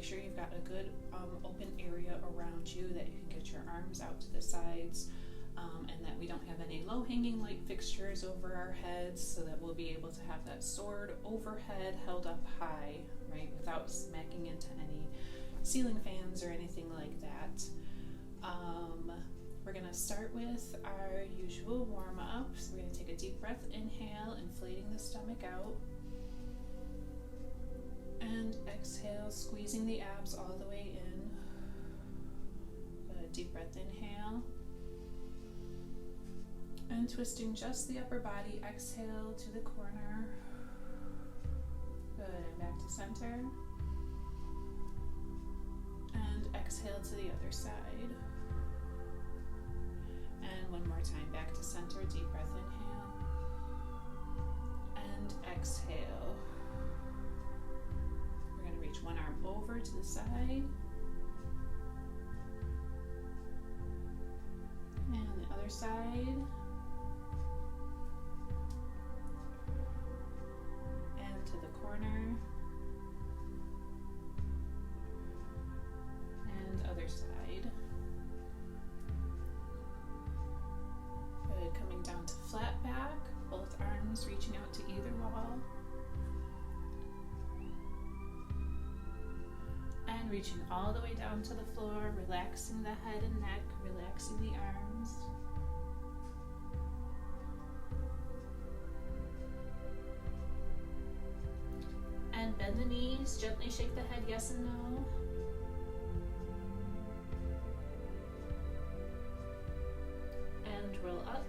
sure you've got a good open area around you that you can get your arms out to the sides, and that we don't have any low-hanging light fixtures over our heads, so that we'll be able to have that sword overhead held up high, right, without smacking into any ceiling fans or anything like that. We're going to start with our usual warm-up. So we're going to take a deep breath, inhale, inflating the stomach out, and exhale, squeezing the abs all the way in. A deep breath, inhale, and twisting just the upper body, exhale to the corner. Good, and back to center. And exhale to the other side. And one more time, back to center, deep breath, inhale. And exhale. We're going to reach one arm over to the side. And the other side. And to the corner. And other side. Good, coming down to flat back, both arms reaching out to either wall. And reaching all the way down to the floor, relaxing the head and neck, relaxing the arms. And bend the knees, gently shake the head yes and no. And roll up.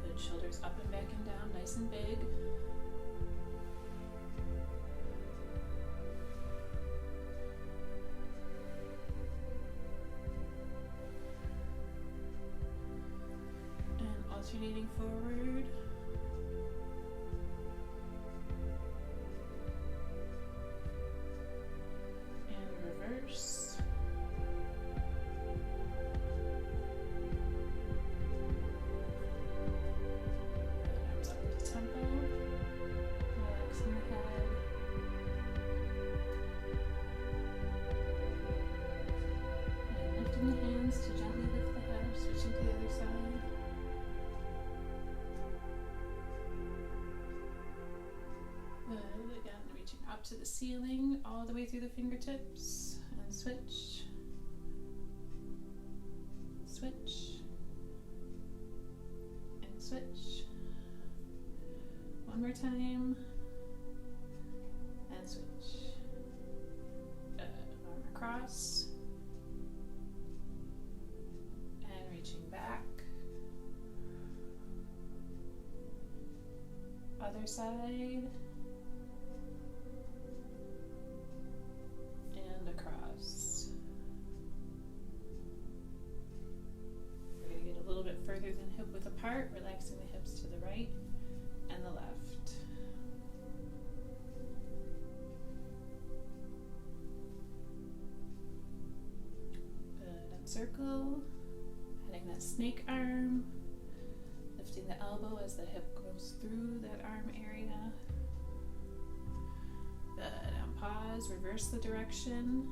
Good, shoulders up and back and down, nice and big. And alternating forward. Reverse. Arms up to the temple, relaxing the head. And lifting the hands to gently lift the head, switching to the other side. Good, again, reaching up to the ceiling, all the way through the fingertips. And switch, switch, and switch. One more time, and switch. Arm across, and reaching back. Other side. Across. We're going to get a little bit further than hip width apart, relaxing the hips to the right and the left. Good, and circle, heading that snake arm, lifting the elbow as the hip goes through that arm area. Good, and pause, reverse the direction.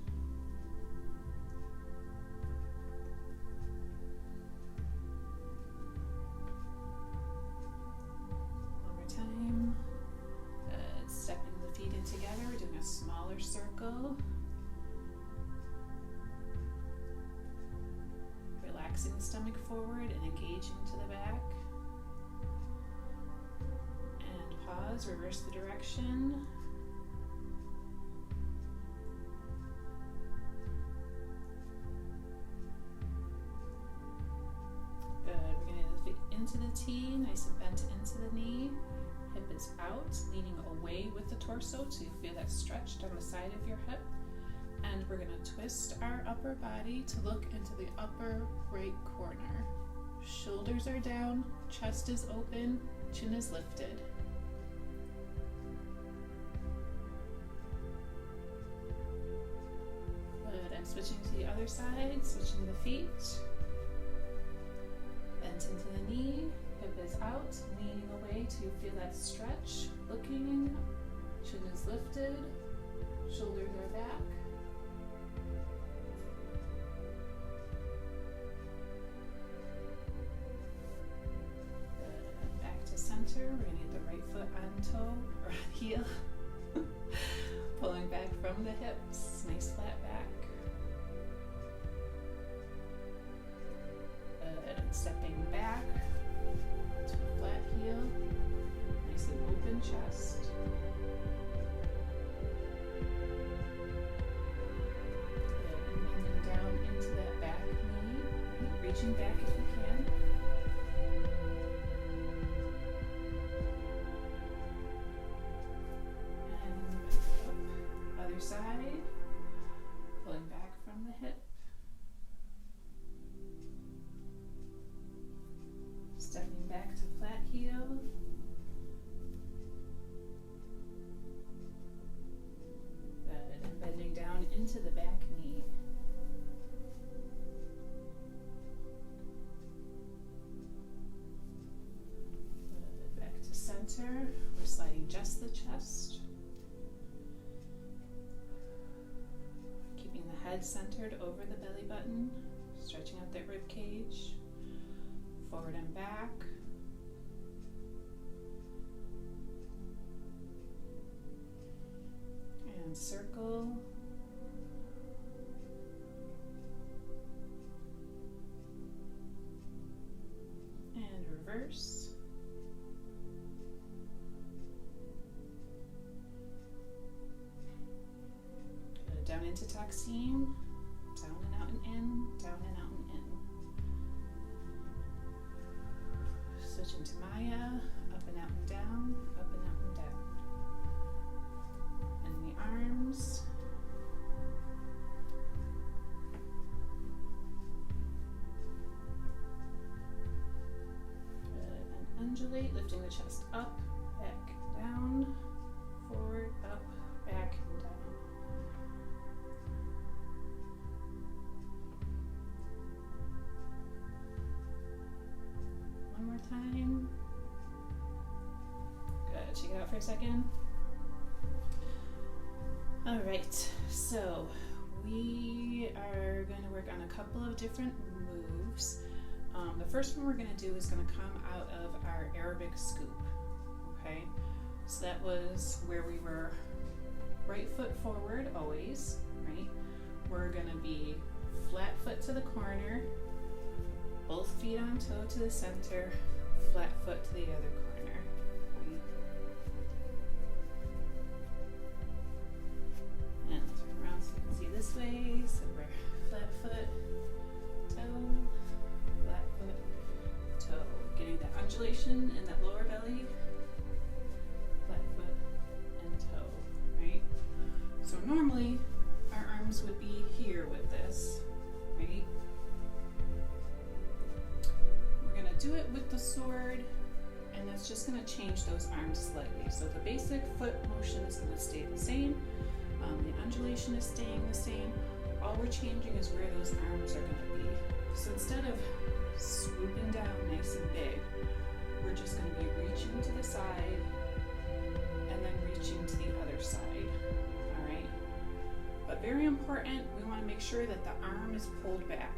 One more time. Good, stepping the feet in together, we're doing a smaller circle. Relaxing the stomach forward and engaging to the back. And pause, reverse the direction. Into the T, nice and bent into the knee. Hip is out, leaning away with the torso so you feel that stretch down the side of your hip. And we're going to twist our upper body to look into the upper right corner. Shoulders are down, chest is open, chin is lifted. Good, and switching to the other side, switching the feet. Bent into the knee, hip is out, leaning away to feel that stretch, looking, chin is lifted, shoulders are back. Good. Back to center. We're going to get the right foot on toe or on heel. Pulling back from the hips, nice flat back. Good. And stepping back to a flat heel, nice and open chest. Good. And bending down into that back knee, right? Reaching back if you can. Side, pulling back from the hip, stepping back to flat heel, good, and bending down into the back knee. Good. Back to center, we're sliding just the chest. Head centered over the belly button, stretching out that rib cage, forward and back. And circle. And reverse. Down into Taksim, down and out and in, down and out and in. Switch into Maya, up and out and down, up and out and down. And the arms. Good. And undulate, lifting the chest up, back, down, forward, up, back, and down. One more time. Good. Check it out for a second. All right. So we are going to work on a couple of different moves. The first one we're going to do is going to come out of our Arabic scoop. Okay. So that was where we were right foot forward always, right? We're going to be flat foot to the corner, both feet on toe to the center, flat foot to the other corner. Right? And turn around so you can see this way. So we're flat foot, toe, flat foot, toe. Getting that undulation in that lower belly, flat foot and toe, right? So normally our arms would be here with this, right? Do it with the sword, and that's just going to change those arms slightly. So the basic foot motion is going to stay the same. The undulation is staying the same. All we're changing is where those arms are going to be. So instead of swooping down nice and big, we're just going to be reaching to the side and then reaching to the other side. All right. But very important, we want to make sure that the arm is pulled back.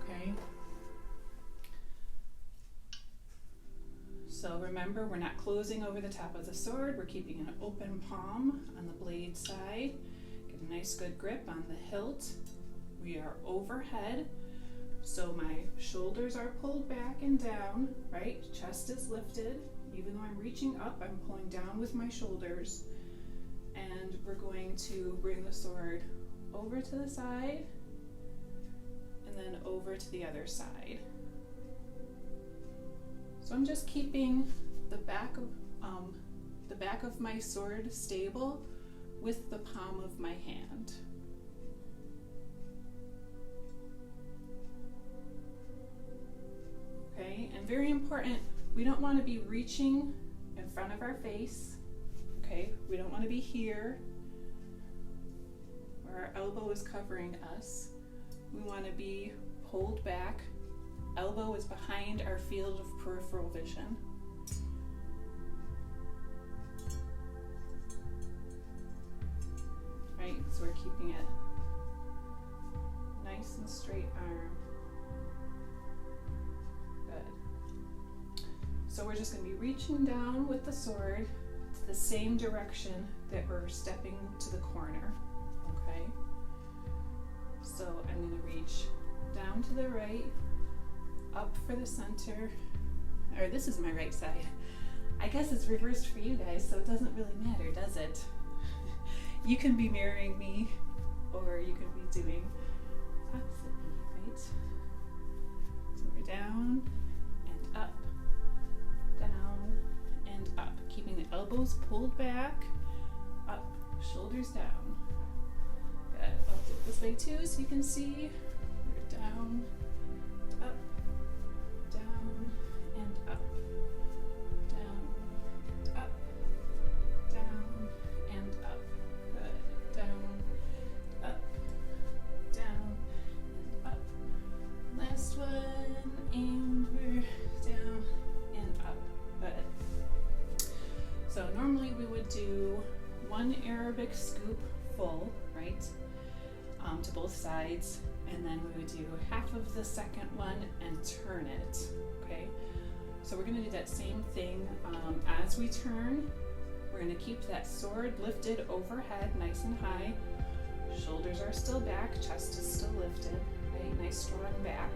Okay. So remember, we're not closing over the top of the sword. We're keeping an open palm on the blade side. Get a nice good grip on the hilt. We are overhead. So my shoulders are pulled back and down, right? Chest is lifted. Even though I'm reaching up, I'm pulling down with my shoulders. And we're going to bring the sword over to the side and then over to the other side. So I'm just keeping the back of my sword stable with the palm of my hand. Okay, and very important, we don't want to be reaching in front of our face. Okay, we don't want to be here where our elbow is covering us. We want to be pulled back. Elbow is behind our field of peripheral vision. straight arm. Good. So we're just going to be reaching down with the sword to the same direction that we're stepping to the corner. Okay? So I'm going to reach down to the right, up for the center, or this is my right side. I guess it's reversed for you guys, so it doesn't really matter, does it? You can be mirroring me, or you could be doing opposite, right? So we're down and up, down and up, keeping the elbows pulled back, up, shoulders down. Good. I'll do it this way too, so you can see. We're down, up, down and up, down and up, down and up. Good. Down, up, down and up. Last one, and we're down and up. Good. So normally we would do one Arabic scoop full, right, to both sides, and then we would do half of the second one and turn it, okay? So we're gonna do that same thing. As we turn, we're gonna keep that sword lifted overhead, nice and high. Shoulders are still back, chest is still lifted, right? Nice strong back.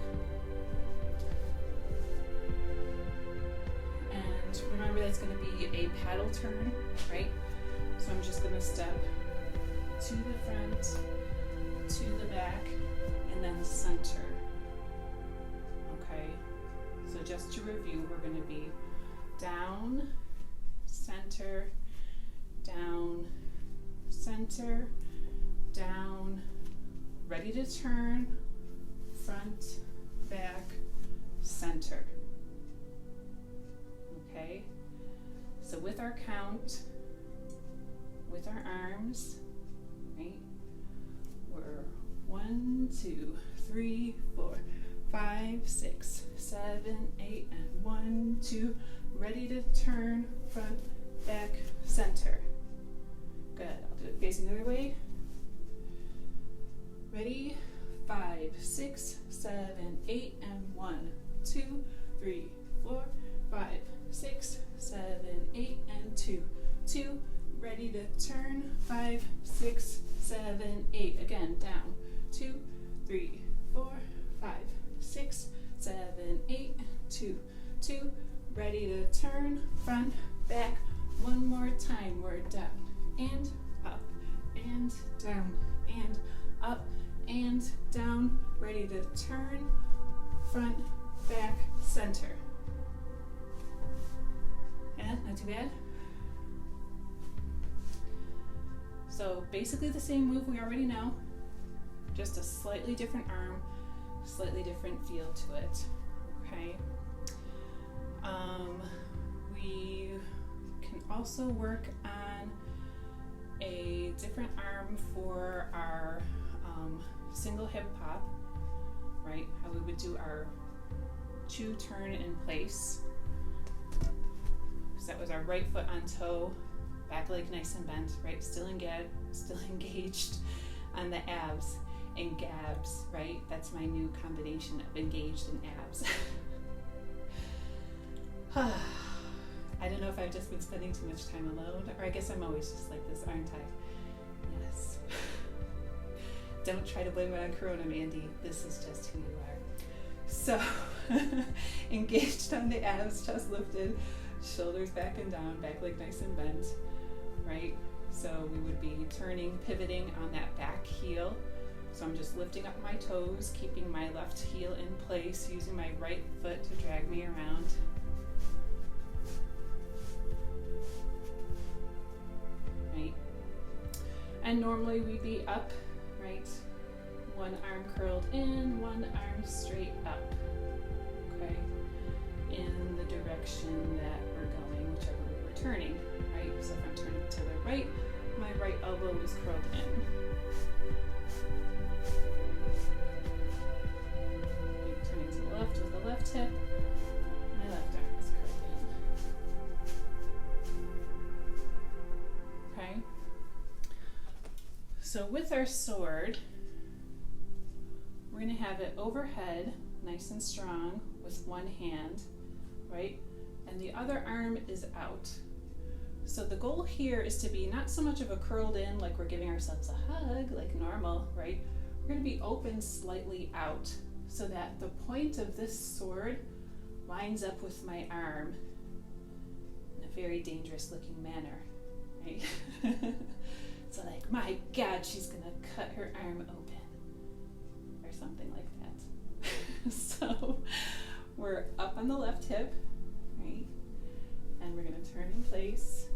And remember that's gonna be a paddle turn, right? So I'm just gonna step to the front, to the back, and then center. Okay, so just to review, we're going to be down, center, down, center, down, ready to turn, front, back, center. Okay, so with our count, with our arms, right? We're 1, 2, 3, 4, 5, 6, 7, 8, and 1, 2. Ready to turn, front, back, center. Good. I'll do it facing the other way. Ready? 5, 6, 7, 8, and 1, 2, 3, 4, 5, 6, 7, 8, and 2, 2. Ready to turn, 5, 6, 7, 8. Again, down. 2, 3, 4, 5, 6, 7, 8, 2, 2. Ready to turn, front, back. One more time. We're down and up and down and up and down. Ready to turn, front, back, center. Yeah, not too bad. So basically the same move we already know, just a slightly different arm, slightly different feel to it, okay? We can also work on a different arm for our single hip hop, right? How we would do our choo turn in place. So that was our right foot on toe, back leg nice and bent, right? Still engaged on the abs and gabs, right? That's my new combination of engaged and abs. I don't know if I've just been spending too much time alone, or I guess I'm always just like this, aren't I? Yes. Don't try to blame it on Corona, Mandy. This is just who you are. So, engaged on the abs, chest lifted, shoulders back and down, back leg nice and bent, right? So we would be turning, pivoting on that back heel. So I'm just lifting up my toes, keeping my left heel in place, using my right foot to drag me around. Right? And normally we'd be up, right? One arm curled in, one arm straight up, okay? In the direction that we're going, whichever way we're turning, right? So if I'm turning to the right, my right elbow is curled in. Turning to the left with the left hip, my left arm is curled in. Okay? So with our sword, We're gonna have it overhead, nice and strong, with one hand, right? And the other arm is out. So the goal here is to be not so much of a curled in, like we're giving ourselves a hug, like normal, right? We're gonna be open slightly out so that the point of this sword lines up with my arm in a very dangerous looking manner, right? So like, my God, she's gonna cut her arm open or something like that. So we're up on the left hip, right? And we're gonna turn in place.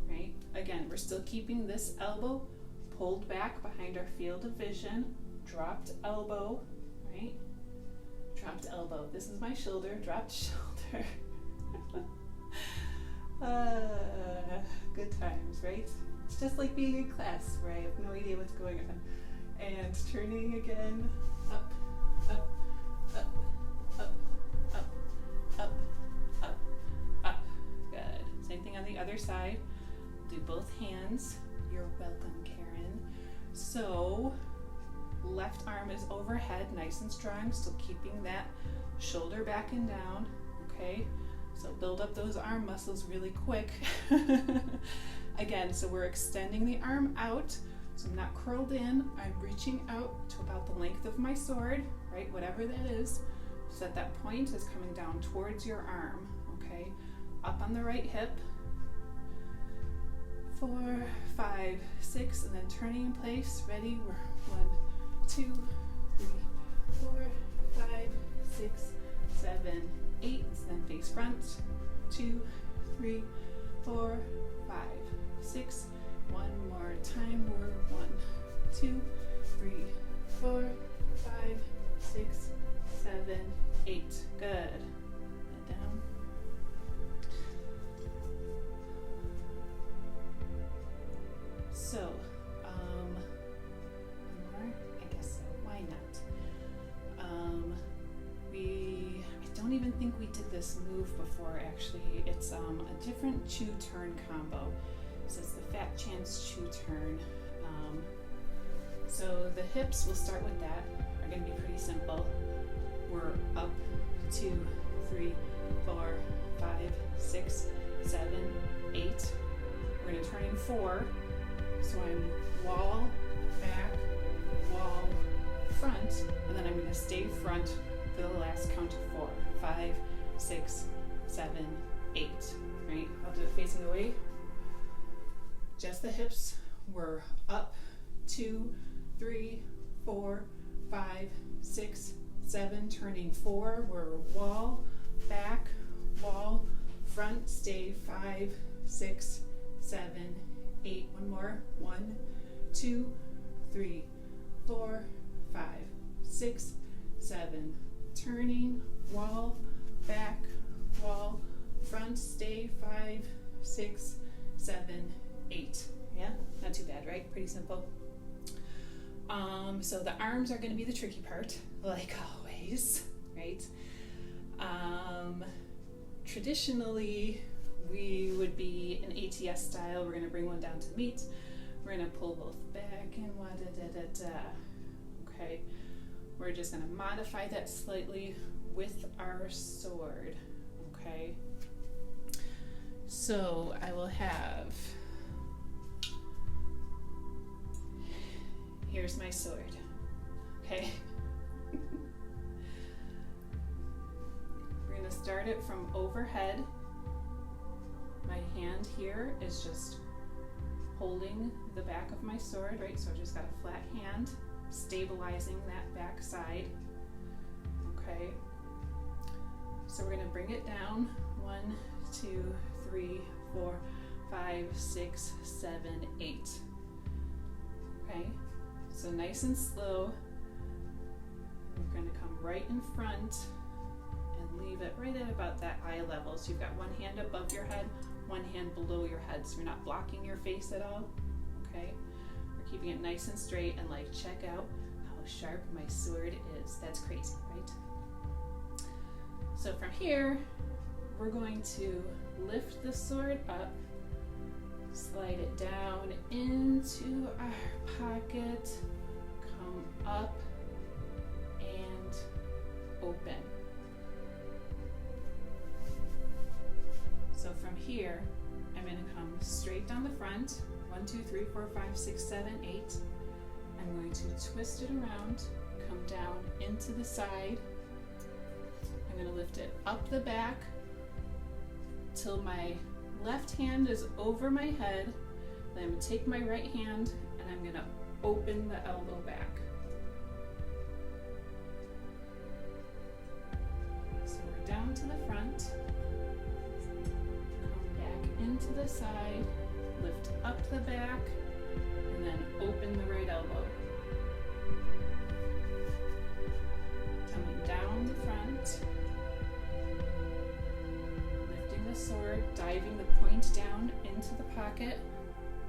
Right? Again, we're still keeping this elbow pulled back behind our field of vision, dropped elbow, right? Dropped elbow. This is my shoulder, dropped shoulder. Good times, right? It's just like being in class where I have no idea what's going on. And turning again, up, up, up, up, up, up, up, up. Good. Same thing on the other side. Do both hands. You're welcome, Karen. So, left arm is overhead, nice and strong, still keeping that shoulder back and down, okay? So build up those arm muscles really quick. Again, so we're extending the arm out, so I'm not curled in, I'm reaching out to about the length of my sword, right, whatever that is, so that point is coming down towards your arm, okay? Up on the right hip, 4, 5, 6, and then turning in place, ready, we're 1, 2, 3, 4, 5, 6, 7, 8, and then face front, 2, 3, 4, 5, 6, one more time, we're 1, 2, 3, 4, 5, 6, 7, 8, good, and down. So, one more, I guess so, why not? I don't even think we did this move before actually. It's a different choo turn combo. So it's the fat chance choo turn. So the hips, we'll start with that, are gonna be pretty simple. We're up, 2, 3, 4, 5, 6, 7, 8. We're gonna turn in 4. So I'm wall, back, wall, front, and then I'm going to stay front for the last count of 4. 5, 6, 7, 8. Right? I'll do it facing away. Just the hips. We're up, 2, 3, 4, 5, 6, 7. Turning 4. We're wall, back, wall, front. Stay 5, 6, 7, 8. One more. 1, 2, 3, 4, 5, 6, 7. Turning, wall, back, wall, front. Stay 5, 6, 7, 8. Yeah, not too bad, right? Pretty simple. So the arms are going to be the tricky part, like always, right? Traditionally, we would be an ATS style. We're going to bring one down to meet. We're going to pull both back and okay. We're just going to modify that slightly with our sword, okay? So I will have, here's my sword, okay? We're going to start it from overhead. My hand here is just holding the back of my sword, right? So I just got a flat hand, stabilizing that back side. Okay. So we're going to bring it down. 1, 2, 3, 4, 5, 6, 7, 8. Okay. So nice and slow. We're going to come right in front and leave it right at about that eye level. So you've got one hand above your head, one hand below your head, so you're not blocking your face at all. Okay, we're keeping it nice and straight, and like, check out how sharp my sword is. That's crazy, right? So from here, we're going to lift the sword up Slide it down into our pocket, come up and open. So from here, I'm going to come straight down the front, 1, 2, 3, 4, 5, 6, 7, 8. I'm going to twist it around, come down into the side. I'm going to lift it up the back till my left hand is over my head. Then I'm going to take my right hand and I'm going to open the elbow back. So we're down to the front, come back into the side, lift up the back, and then open the right elbow. Coming down the front, lifting the sword, diving the point down into the pocket,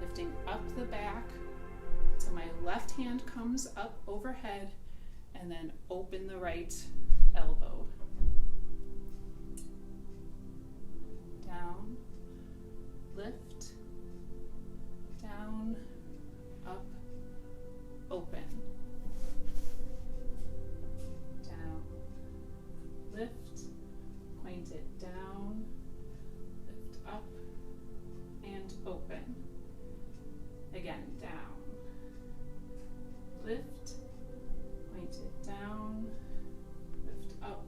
lifting up the back till my left hand comes up overhead, and then open the right elbow. Down, lift, down, up, open. Down, lift, point it down, lift up, and open. Again, down, lift, point it down, lift up,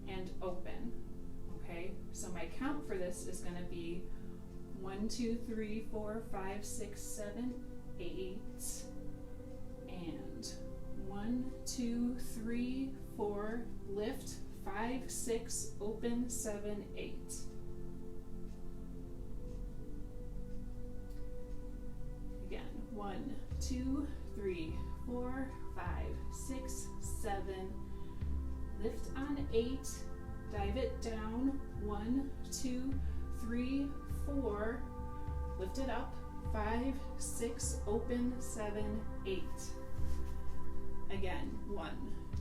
and open. Okay, so my count for this is going to be 1, 2, 3, 4, 5, 6, 7, 8, and 1, 2, 3, 4, lift, 5, 6, open, 7, 8. Again, 1, 2, 3, 4, 5, 6, 7, lift on 8, dive it down, 1, 2, 3, 4, lift it up, 5, 6, open, 7, 8. Again, 1,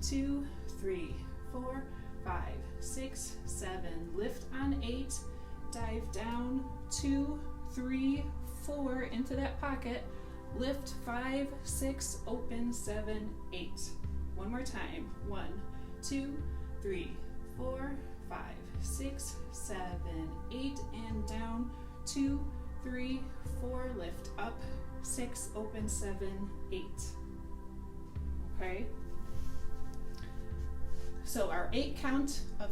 2, 3, 4, 5, 6, 7, lift on 8, dive down, 2, 3, 4 into that pocket, lift, 5, 6, open, 7, 8. One more time, 1, 2, 3, 4, 5, 6, 7, 8, and down, 2, 3, 4, lift up, 6, open, 7, 8. Okay? So our 8 count of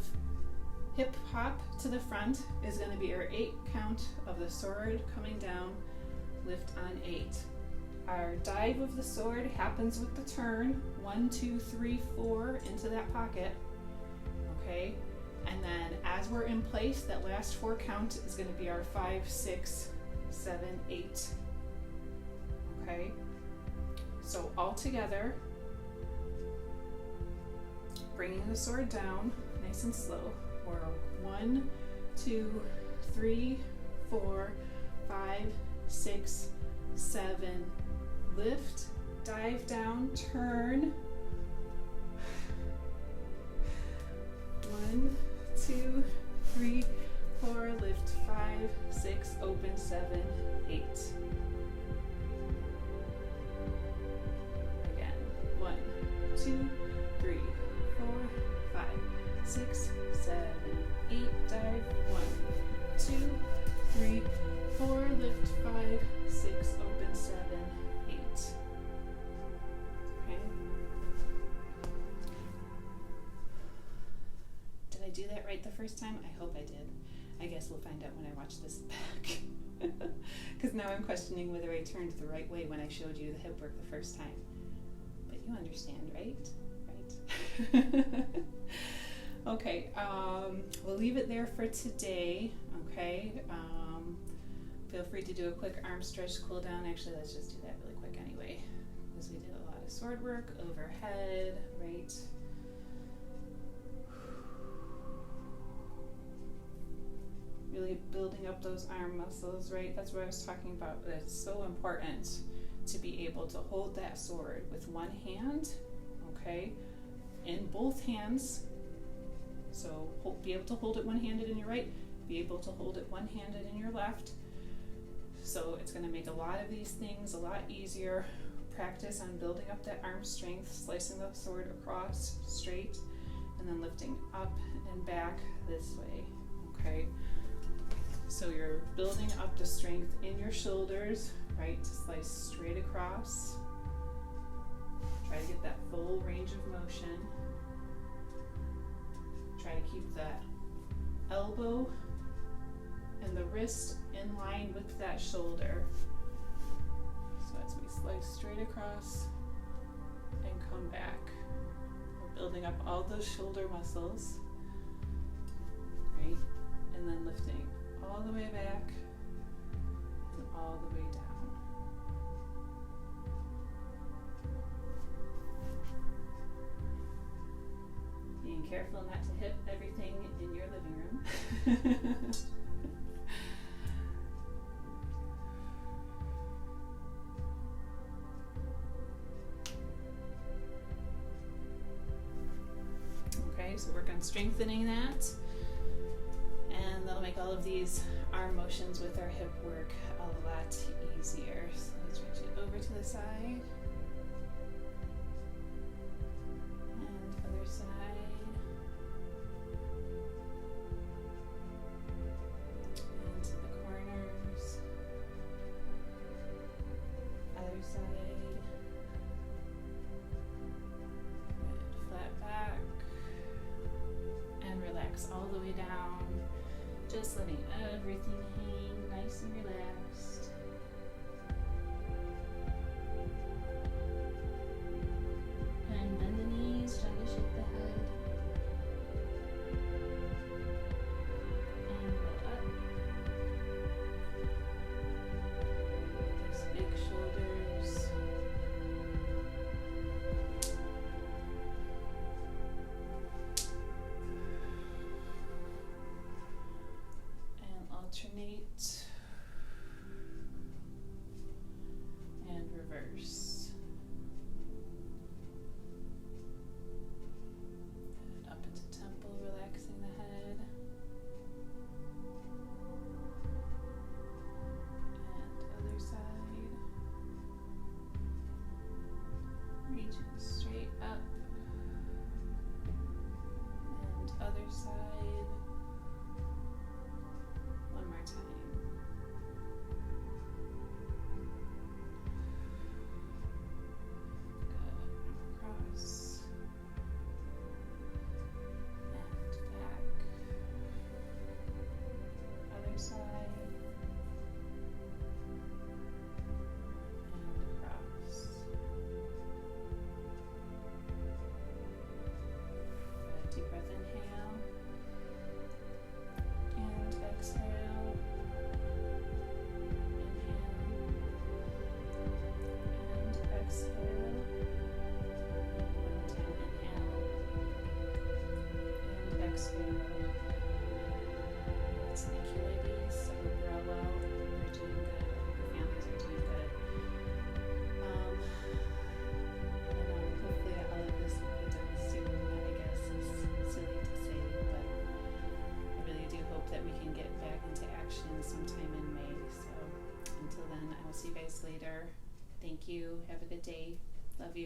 hip hop to the front is going to be our 8 count of the sword coming down, lift on 8. Our dive of the sword happens with the turn, 1, 2, 3, 4 into that pocket. Okay? And then as we're in place, that last 4 count is going to be our 5, 6, 7, 8. Okay? So all together, bringing the sword down nice and slow. We're 1, 2, 3, 4, 5, 6, 7, lift, dive down, turn. 1, 2, 3, 4, lift, 5, 6, open, 7, 8. Again, 1, 2, 3, 4, 5, 6, 7, 8, dive, 1, 2, 3, 4, lift, 5, 6, open, 7, 8. Okay. Did I do that right the first time? I hope I did. I guess we'll find out when I watch this back. Because now I'm questioning whether I turned the right way when I showed you the hip work the first time. But you understand, right? Right? Okay, we'll leave it there for today, okay? Feel free to do a quick arm stretch, cool down. Actually, let's just do that really quick anyway, because we did a lot of sword work, overhead, right? Really building up those arm muscles, right? That's what I was talking about. It's so important to be able to hold that sword with one hand, okay? In both hands. So be able to hold it one-handed in your right, be able to hold it one-handed in your left. So it's going to make a lot of these things a lot easier. Practice on building up that arm strength, slicing the sword across straight, and then lifting up and back this way, okay? So you're building up the strength in your shoulders, right, to slice straight across. Try to get that full range of motion. Try to keep that elbow and the wrist in line with that shoulder. So as we slice straight across and come back, we're building up all those shoulder muscles, right? And then lifting all the way back and all the way down. Being careful not to hit everything in your living room. Okay, so work on strengthening that, and that'll make all of these arm motions with our hip work a lot easier. So let's reach it over to the side, and other side, into the corners, other side, good, flat back, and relax all the way down, just letting everything hang nice and relaxed. And bend the knees, try to shake the head. And roll up. Those big shoulders. Alternate and reverse. And up into temple, relaxing the head. And other side. Reaching straight up. And other side. One more time. Good. Across. And back. Other side. And across. Good. Deep breath, inhale. And exhale. Inhale. And exhale. One more time. Inhale. And exhale. Thank you, ladies. I hope you're all well. You're doing good. I hope your families are doing good. I don't know. Hopefully all of this will be done soon. I guess is silly to say, but I really do hope that we can get back into action sometime in May. So until then, I will see you guys later. Thank you. Have a good day. Love you.